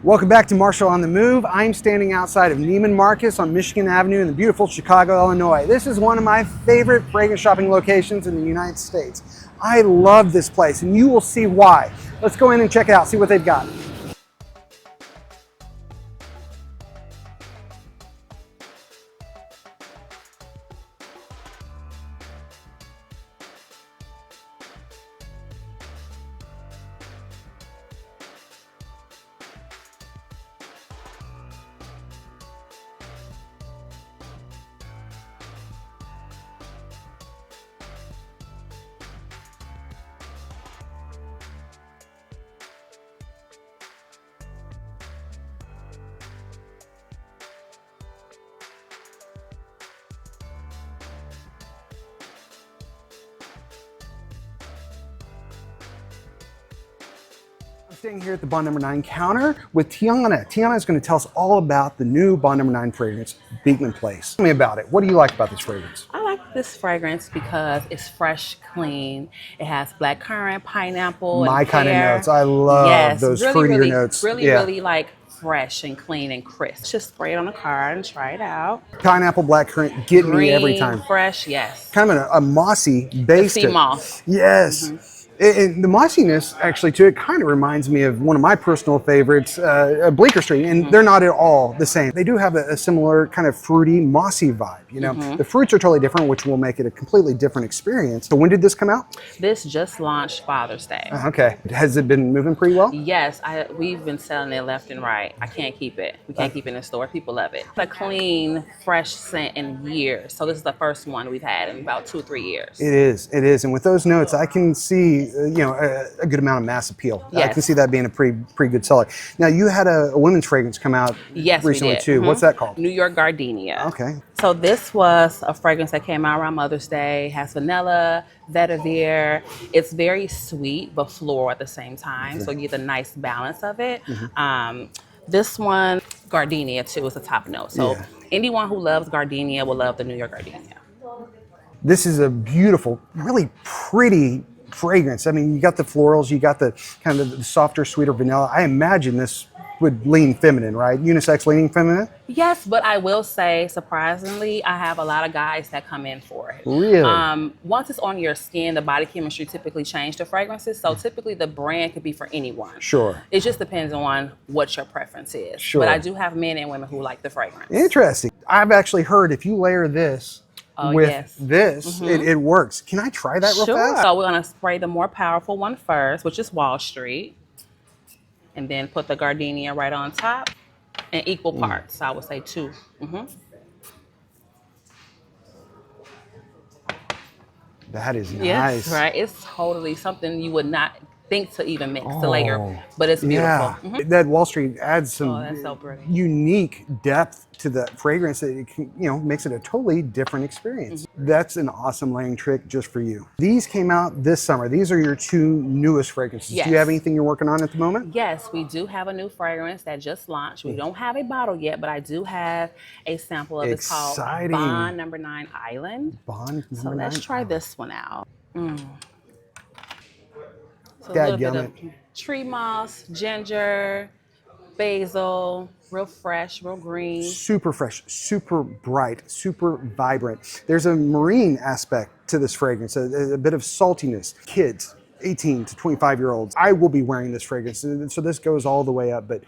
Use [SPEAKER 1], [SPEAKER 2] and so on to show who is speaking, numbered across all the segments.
[SPEAKER 1] Welcome back to Marshall on the Move. I'm standing outside of Neiman Marcus on Michigan Avenue in the beautiful Chicago, Illinois. This is one of my favorite fragrance shopping locations in the United States. I love this place, and you will see why. Let's go in and check it out, see what they've got. I'm staying here at the Bond Number 9 counter with Tiana. Tiana is going to tell us all about the new Bond Number 9 fragrance, Beekman Place. Tell me about it. What do you like about this fragrance?
[SPEAKER 2] I like this fragrance because it's fresh, clean. It has blackcurrant, pineapple,
[SPEAKER 1] My
[SPEAKER 2] and
[SPEAKER 1] kind of
[SPEAKER 2] pear.
[SPEAKER 1] notes. I love those fruitier notes.
[SPEAKER 2] Really like fresh and clean and crisp. Just spray it on the car and try it out.
[SPEAKER 1] Pineapple, blackcurrant, get me every time.
[SPEAKER 2] Fresh, yes.
[SPEAKER 1] Kind of a mossy base.
[SPEAKER 2] Sea moss.
[SPEAKER 1] Yes. And the mossiness, actually, too, it kind of reminds me of one of my personal favorites, Bleecker Street, and they're not at all the same. They do have a similar kind of fruity, mossy vibe, you know. The fruits are totally different, which will make it a completely different experience. So when did this come out?
[SPEAKER 2] This just launched Father's Day.
[SPEAKER 1] Okay. Has it been moving pretty well?
[SPEAKER 2] Yes, we've been selling it left and right. I can't keep it. We can't keep it in the store. People love it. It's a clean, fresh scent in years. So this is the first one we've had in about 2 or 3 years.
[SPEAKER 1] It is. And with those notes, I can see a good amount of mass appeal.
[SPEAKER 2] Yes.
[SPEAKER 1] I can see that being a pretty good seller. Now, you had a women's fragrance come out recently, too. What's that called?
[SPEAKER 2] NY Gardenia.
[SPEAKER 1] Okay.
[SPEAKER 2] So this was a fragrance that came out around Mother's Day. It has vanilla, vetiver. It's very sweet, but floral at the same time. So you get the nice balance of it. This one, Gardenia, too, is a top note. So anyone who loves Gardenia will love the NY Gardenia.
[SPEAKER 1] This is a beautiful, really pretty fragrance. I mean, you got the florals, you got the kind of the softer, sweeter vanilla. I imagine this would lean feminine, right? Unisex leaning feminine?
[SPEAKER 2] Yes, but I will say, surprisingly, I have a lot of guys that come in for it.
[SPEAKER 1] Really?
[SPEAKER 2] Once it's on your skin, the body chemistry typically changes the fragrances. So typically the brand could be for anyone.
[SPEAKER 1] Sure.
[SPEAKER 2] It just depends on what your preference is.
[SPEAKER 1] Sure.
[SPEAKER 2] But I do have men and women who like the fragrance.
[SPEAKER 1] Interesting. I've actually heard if you layer this with this, it works. Can I try that real fast?
[SPEAKER 2] So we're going to spray the more powerful one first, which is Wall Street. And then put the Gardenia right on top in equal parts. I would say 2.
[SPEAKER 1] That is nice.
[SPEAKER 2] Yes, right. It's totally something you would not think to even mix the layer, but it's beautiful.
[SPEAKER 1] Yeah. That Wall Street adds some
[SPEAKER 2] that's so pretty.
[SPEAKER 1] unique depth to the fragrance that it can, makes it a totally different experience. That's an awesome layering trick just for you. These came out this summer. These are your 2 newest fragrances.
[SPEAKER 2] Yes.
[SPEAKER 1] Do you have anything you're working on at the moment?
[SPEAKER 2] Yes, we do have a new fragrance that just launched. We don't have a bottle yet, but I do have a sample of it. It's called Bond Number 9 Island.
[SPEAKER 1] Bond Number 9.
[SPEAKER 2] So let's try this one out. So a little bit of tree moss, ginger, basil, real fresh, real green.
[SPEAKER 1] Super fresh, super bright, super vibrant. There's a marine aspect to this fragrance, a bit of saltiness. Kids, 18 to 25-year-olds, I will be wearing this fragrance. So this goes all the way up, but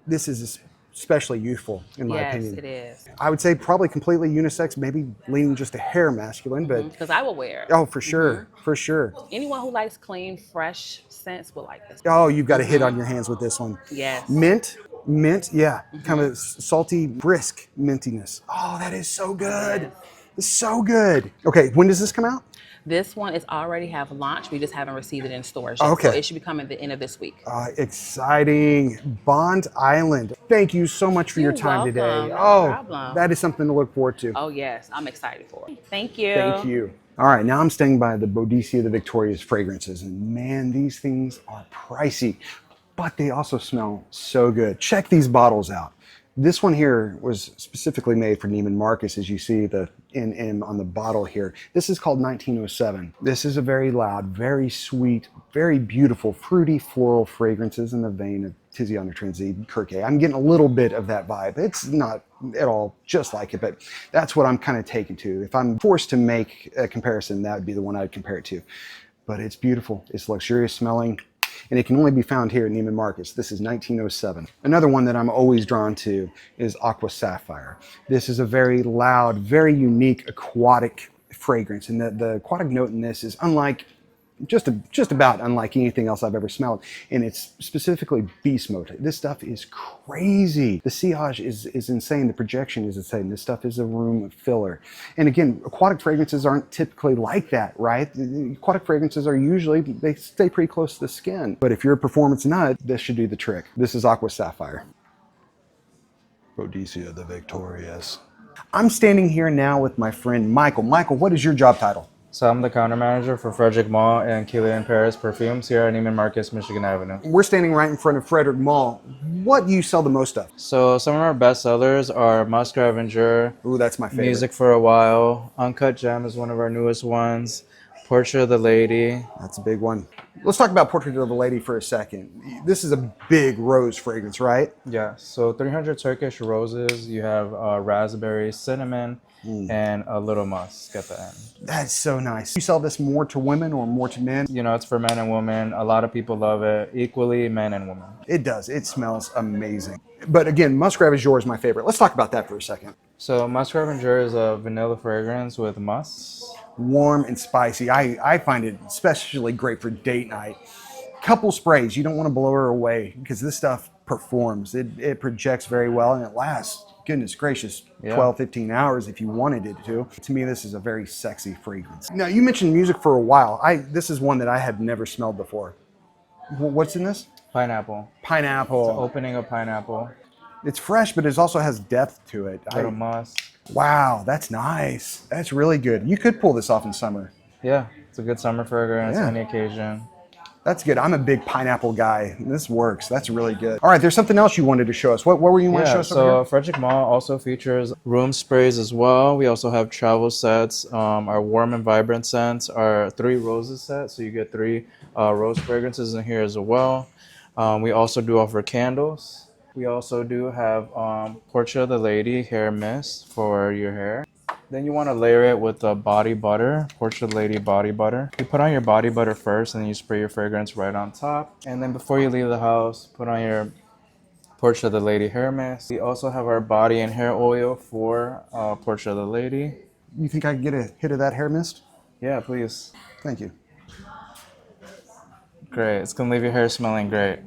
[SPEAKER 1] this is especially youthful in my opinion.
[SPEAKER 2] Yes, it is.
[SPEAKER 1] I would say probably completely unisex, maybe leaning just a hair masculine, but
[SPEAKER 2] because I will wear it.
[SPEAKER 1] Oh, for sure, for sure.
[SPEAKER 2] Anyone who likes clean, fresh scents will like this.
[SPEAKER 1] Oh, you've got a hit on your hands with this one.
[SPEAKER 2] Yes.
[SPEAKER 1] Mint, yeah, kind of salty, brisk mintiness. Oh, that is so good.
[SPEAKER 2] Yes.
[SPEAKER 1] It's so good. Okay, when does this come out?
[SPEAKER 2] This one is already have launched. We just haven't received it in stores yet.
[SPEAKER 1] Okay.
[SPEAKER 2] So it should be coming at the end of this week.
[SPEAKER 1] Exciting. Bond Island. Thank you so much for your time today.
[SPEAKER 2] No problem.
[SPEAKER 1] That is something to look forward to.
[SPEAKER 2] Oh, yes. I'm excited for it. Thank you.
[SPEAKER 1] Thank you. All right, now I'm staying by the Boadicea the Victorious fragrances. And man, these things are pricey, but they also smell so good. Check these bottles out. This one here was specifically made for Neiman Marcus, as you see the NM on the bottle here. This is called 1907. This is a very loud, very sweet, very beautiful, fruity floral fragrances in the vein of Tiziana Trenzi, Kirke. I'm getting a little bit of that vibe. It's not at all just like it, but that's what I'm kind of taken to. If I'm forced to make a comparison, that would be the one I'd compare it to. But it's beautiful. It's luxurious smelling, and it can only be found here at Neiman Marcus. This is 1907. Another one that I'm always drawn to is Aqua Sapphire. This is a very loud, very unique aquatic fragrance, and the aquatic note in this is unlike just about unlike anything else I've ever smelled, and it's specifically beast mode. This stuff is crazy. The sillage is insane. The projection is insane. This stuff is a room filler. And again, aquatic fragrances aren't typically like that, right? Aquatic fragrances are usually, they stay pretty close to the skin. But if you're a performance nut, this should do the trick. This is Aqua Sapphire. Boadicea the Victorious. I'm standing here now with my friend Michael. Michael, what is your job title?
[SPEAKER 3] So I'm the counter manager for Frederic Malle and Kilian Paris perfumes here at Neiman Marcus, Michigan Avenue.
[SPEAKER 1] We're standing right in front of Frederic Malle. What do you sell the most of?
[SPEAKER 3] So some of our best sellers are Musk Scavenger,
[SPEAKER 1] Ooh, that's my favorite.
[SPEAKER 3] Music for a While, Uncut Gem is one of our newest ones, Portrait of the Lady.
[SPEAKER 1] That's a big one. Let's talk about Portrait of the Lady for a second. This is a big rose fragrance, right?
[SPEAKER 3] Yeah, so 300 Turkish roses. You have raspberry, cinnamon, and a little musk at the end.
[SPEAKER 1] That's so nice. You sell this more to women or more to men?
[SPEAKER 3] You know, it's for men and women. A lot of people love it, equally men and women.
[SPEAKER 1] It does. It smells amazing. But again, Musgrave is yours, my favorite. Let's talk about that for a second.
[SPEAKER 3] So Musk Scavenger is a vanilla fragrance with musk.
[SPEAKER 1] Warm and spicy. I find it especially great for date night. Couple sprays. You don't want to blow her away because this stuff performs. It projects very well and it lasts, goodness gracious, 12, 15 hours if you wanted it to. To me, this is a very sexy fragrance. Now, you mentioned Music for a While. This is one that I had never smelled before. What's in this?
[SPEAKER 3] Pineapple.
[SPEAKER 1] Pineapple.
[SPEAKER 3] It's the opening of pineapple.
[SPEAKER 1] It's fresh, but it also has depth to it.
[SPEAKER 3] Little musk.
[SPEAKER 1] Wow, that's nice. That's really good. You could pull this off in summer.
[SPEAKER 3] Yeah, it's a good summer fragrance, any occasion.
[SPEAKER 1] That's good. I'm a big pineapple guy. This works. That's really good. All right, there's something else you wanted to show us. What were you want to show us over here?
[SPEAKER 3] So Frederic Malle also features room sprays as well. We also have travel sets. Our warm and vibrant scents are 3 roses set, so you get 3 rose fragrances in here as well. We also do offer candles. We also do have Portrait of the Lady hair mist for your hair. Then you want to layer it with the body butter, Portrait of the Lady body butter. You put on your body butter first and then you spray your fragrance right on top. And then before you leave the house, put on your Portrait of the Lady hair mist. We also have our body and hair oil for Portrait of the Lady.
[SPEAKER 1] You think I could get a hit of that hair mist?
[SPEAKER 3] Yeah, please.
[SPEAKER 1] Thank you.
[SPEAKER 3] Great. It's going to leave your hair smelling great.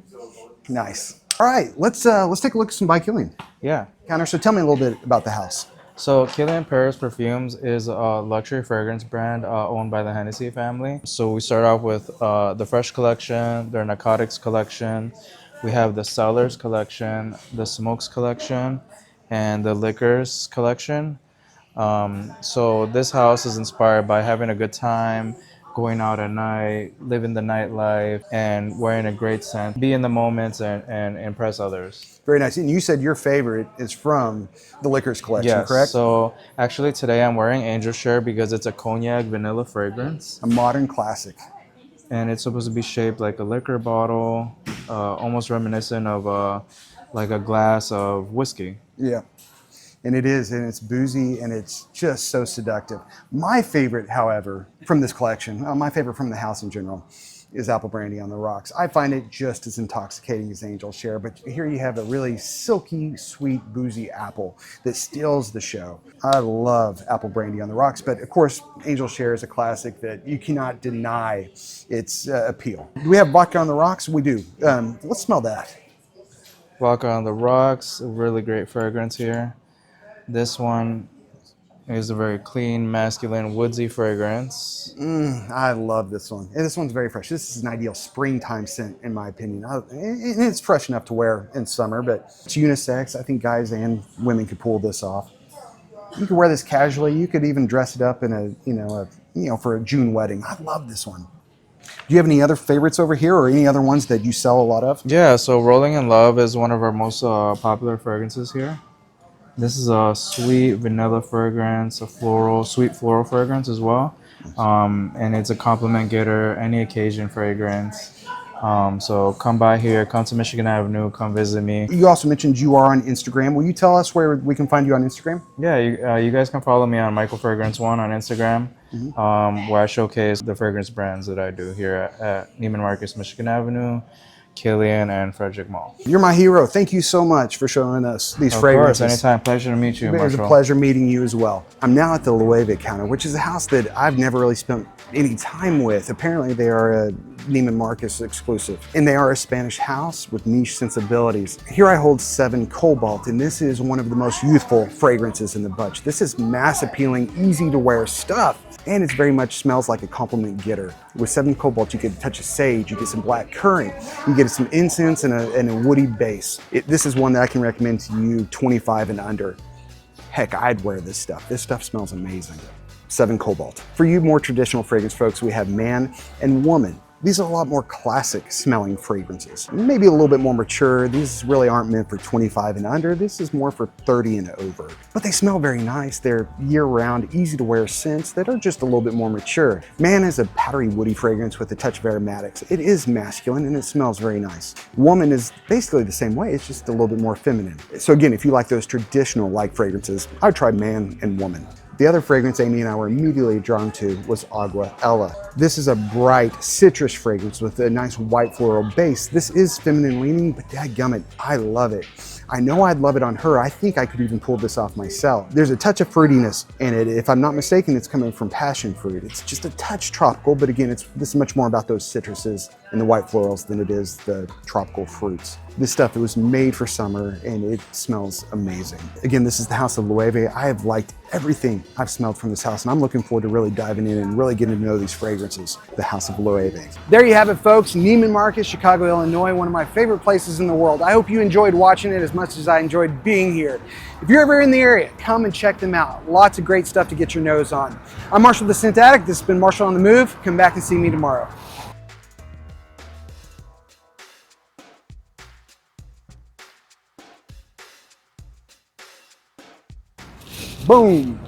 [SPEAKER 1] Nice. All right, let's take a look at some by Kilian.
[SPEAKER 3] Yeah.
[SPEAKER 1] Counter. So tell me a little bit about the house.
[SPEAKER 3] So Kilian Paris Perfumes is a luxury fragrance brand owned by the Hennessy family. So we start off with the Fresh Collection, their Narcotics Collection. We have the Cellars Collection, the Smokes Collection, and the Liquors Collection. So this house is inspired by having a good time, going out at night, living the nightlife, and wearing a great scent. Be in the moments and impress others.
[SPEAKER 1] Very nice. And you said your favorite is from the Liquors Collection,
[SPEAKER 3] Yes,
[SPEAKER 1] correct?
[SPEAKER 3] so actually today I'm wearing Angel Share because it's a cognac vanilla fragrance.
[SPEAKER 1] A modern classic.
[SPEAKER 3] And it's supposed to be shaped like a liquor bottle, almost reminiscent of like a glass of whiskey.
[SPEAKER 1] Yeah. And it is, and it's boozy, and it's just so seductive. My favorite, however, from this collection, my favorite from the house in general, is Apple Brandy on the Rocks. I find it just as intoxicating as Angel Share, but here you have a really silky, sweet, boozy apple that steals the show. I love Apple Brandy on the Rocks, but of course, Angel Share is a classic that you cannot deny its appeal. Do we have vodka on the rocks? We do. Let's smell that.
[SPEAKER 3] Vodka on the Rocks, a really great fragrance here. This one is a very clean, masculine, woodsy fragrance.
[SPEAKER 1] I love this one. And this one's very fresh. This is an ideal springtime scent, in my opinion. And it's fresh enough to wear in summer, but it's unisex. I think guys and women could pull this off. You could wear this casually. You could even dress it up in for a June wedding. I love this one. Do you have any other favorites over here, or any other ones that you sell a lot of?
[SPEAKER 3] Yeah, so Rolling in Love is one of our most popular fragrances here. This is a sweet vanilla fragrance, a sweet floral fragrance as well. And it's a compliment getter, any occasion fragrance. So come by here, come to Michigan Avenue, come visit me.
[SPEAKER 1] You also mentioned you are on Instagram. Will you tell us where we can find you on Instagram?
[SPEAKER 3] Yeah, you guys can follow me on Michael Fragrance One on Instagram, where I showcase the fragrance brands that I do here at Neiman Marcus, Michigan Avenue, Kilian, and Frederic Malle.
[SPEAKER 1] You're my hero. Thank you so much for showing us these fragrances.
[SPEAKER 3] Of course, anytime. Pleasure to meet you,
[SPEAKER 1] It was a
[SPEAKER 3] Marshall.
[SPEAKER 1] pleasure meeting you as well. I'm now at the Loewe counter, which is a house that I've never really spent any time with. Apparently they are a Neiman Marcus exclusive, and they are a Spanish house with niche sensibilities. Here I hold 7 Cobalt, and this is one of the most youthful fragrances in the bunch. This is mass appealing, easy to wear stuff. And it very much smells like a compliment getter. With 7 Cobalt, you get a touch of sage, you get some black currant, you get some incense and a woody base. This is one that I can recommend to you 25 and under. Heck, I'd wear this stuff. This stuff smells amazing. 7 Cobalt. For you more traditional fragrance folks, we have Man and Woman. These are a lot more classic smelling fragrances. Maybe a little bit more mature. These really aren't meant for 25 and under. This is more for 30 and over. But they smell very nice. They're year-round, easy to wear scents that are just a little bit more mature. Man is a powdery woody fragrance with a touch of aromatics. It is masculine and it smells very nice. Woman is basically the same way. It's just a little bit more feminine. So again, if you like those traditional like fragrances, I would try Man and Woman. The other fragrance Amy and I were immediately drawn to was Agua Ella. This is a bright citrus fragrance with a nice white floral base. This is feminine leaning, but dadgummit, I love it. I know I'd love it on her. I think I could even pull this off myself. There's a touch of fruitiness in it. If I'm not mistaken, it's coming from passion fruit. It's just a touch tropical, but again, this is much more about those citruses and the white florals than it is the tropical fruits. This stuff, it was made for summer and it smells amazing. Again, this is the House of Loewe. I have liked everything I've smelled from this house and I'm looking forward to really diving in and really getting to know these fragrances, the House of Loewe. There you have it, folks. Neiman Marcus, Chicago, Illinois, one of my favorite places in the world. I hope you enjoyed watching it as much as I enjoyed being here. If you're ever in the area, come and check them out. Lots of great stuff to get your nose on. I'm Marshall the Scent Addict. This has been Marshall on the Move. Come back and see me tomorrow. Boom.